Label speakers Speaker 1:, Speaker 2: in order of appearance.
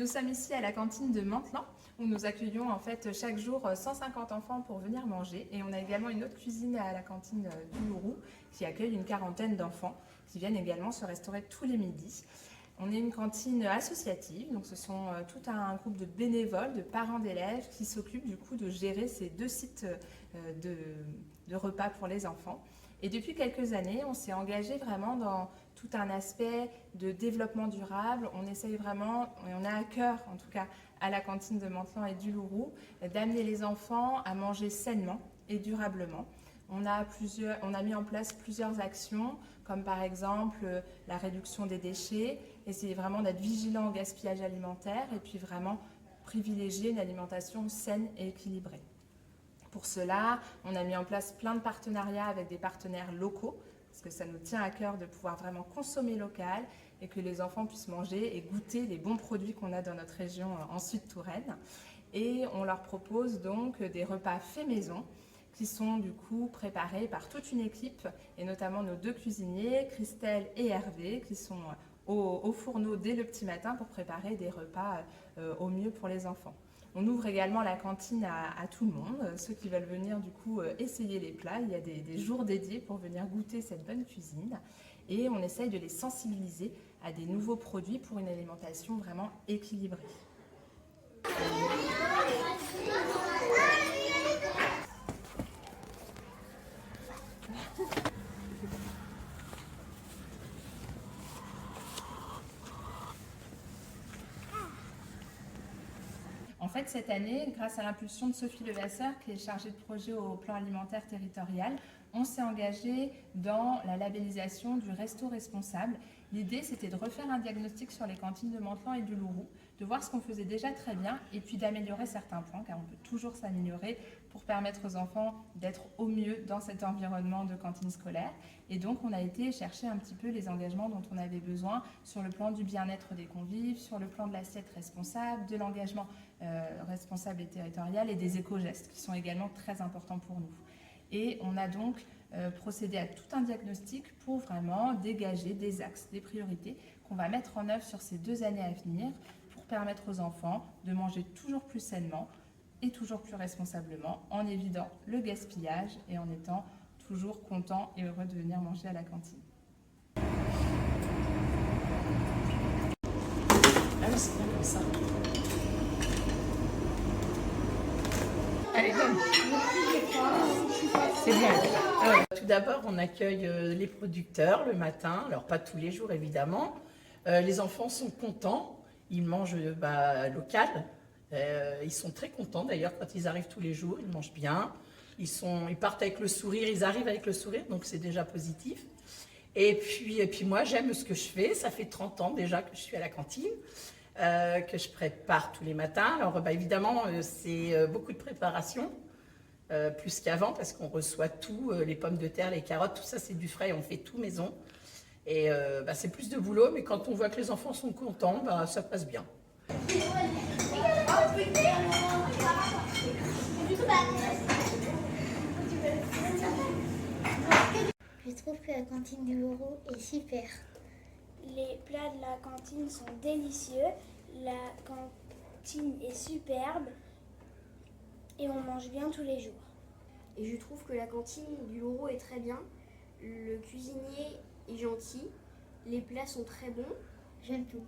Speaker 1: Nous sommes ici à la cantine de Mantelan où nous accueillons en fait chaque jour 150 enfants pour venir manger, et on a également une autre cuisine à la cantine du Lourou qui accueille une quarantaine d'enfants qui viennent également se restaurer tous les midis. On est une cantine associative, donc ce sont tout un groupe de bénévoles, de parents d'élèves qui s'occupent du coup de gérer ces 2 sites de repas pour les enfants. Et depuis quelques années, on s'est engagé vraiment dans tout un aspect de développement durable. On essaye vraiment, et on a à cœur en tout cas à la cantine de Mantelan et du Lourou, d'amener les enfants à manger sainement et durablement. On a mis en place plusieurs actions, comme par exemple la réduction des déchets, essayer vraiment d'être vigilant au gaspillage alimentaire et puis vraiment privilégier une alimentation saine et équilibrée. Pour cela, on a mis en place plein de partenariats avec des partenaires locaux, parce que ça nous tient à cœur de pouvoir vraiment consommer local et que les enfants puissent manger et goûter les bons produits qu'on a dans notre région en Sud-Touraine. Et on leur propose donc des repas faits maison, qui sont du coup préparés par toute une équipe, et notamment nos 2 cuisiniers, Christelle et Hervé, qui sont au fourneau dès le petit matin pour préparer des repas au mieux pour les enfants. On ouvre également la cantine à tout le monde, ceux qui veulent venir du coup essayer les plats. Il y a des jours dédiés pour venir goûter cette bonne cuisine, et on essaye de les sensibiliser à des nouveaux produits pour une alimentation vraiment équilibrée. En fait, cette année, grâce à l'impulsion de Sophie Levasseur, qui est chargée de projet au plan alimentaire territorial, on s'est engagé dans la labellisation du Resto Responsable. L'idée, c'était de refaire un diagnostic sur les cantines de Mantelan et du Lourou, de voir ce qu'on faisait déjà très bien et puis d'améliorer certains points, car on peut toujours s'améliorer pour permettre aux enfants d'être au mieux dans cet environnement de cantine scolaire. Et donc, on a été chercher un petit peu les engagements dont on avait besoin sur le plan du bien-être des convives, sur le plan de l'assiette responsable, de l'engagement responsable et territorial, et des éco-gestes qui sont également très importants pour nous. Et on a donc procédé à tout un diagnostic pour vraiment dégager des axes, des priorités qu'on va mettre en œuvre sur ces 2 années à venir pour permettre aux enfants de manger toujours plus sainement et toujours plus responsablement, en évitant le gaspillage et en étant toujours contents et heureux de venir manger à la cantine.
Speaker 2: Ah oui, c'est bien comme ça.
Speaker 1: Allez, donne.
Speaker 2: C'est bien. Alors, tout d'abord, on accueille les producteurs le matin. Alors, pas tous les jours, évidemment. Les enfants sont contents. Ils mangent local. Ils sont très contents, d'ailleurs, quand ils arrivent tous les jours. Ils mangent bien. Ils partent avec le sourire. Ils arrivent avec le sourire, donc c'est déjà positif. Et puis moi, j'aime ce que je fais. Ça fait 30 ans déjà que je suis à la cantine. Que je prépare tous les matins. Alors évidemment, c'est beaucoup de préparation, plus qu'avant, parce qu'on reçoit tout, les pommes de terre, les carottes, tout ça c'est du frais, on fait tout maison. Et c'est plus de boulot, mais quand on voit que les enfants sont contents, ça passe bien.
Speaker 3: Je trouve que la cantine du Lourou est super.
Speaker 4: Les plats de la cantine sont délicieux, la cantine est superbe et on mange bien tous les jours.
Speaker 5: Et je trouve que la cantine du Lourou est très bien, le cuisinier est gentil, les plats sont très bons.
Speaker 3: J'aime tout.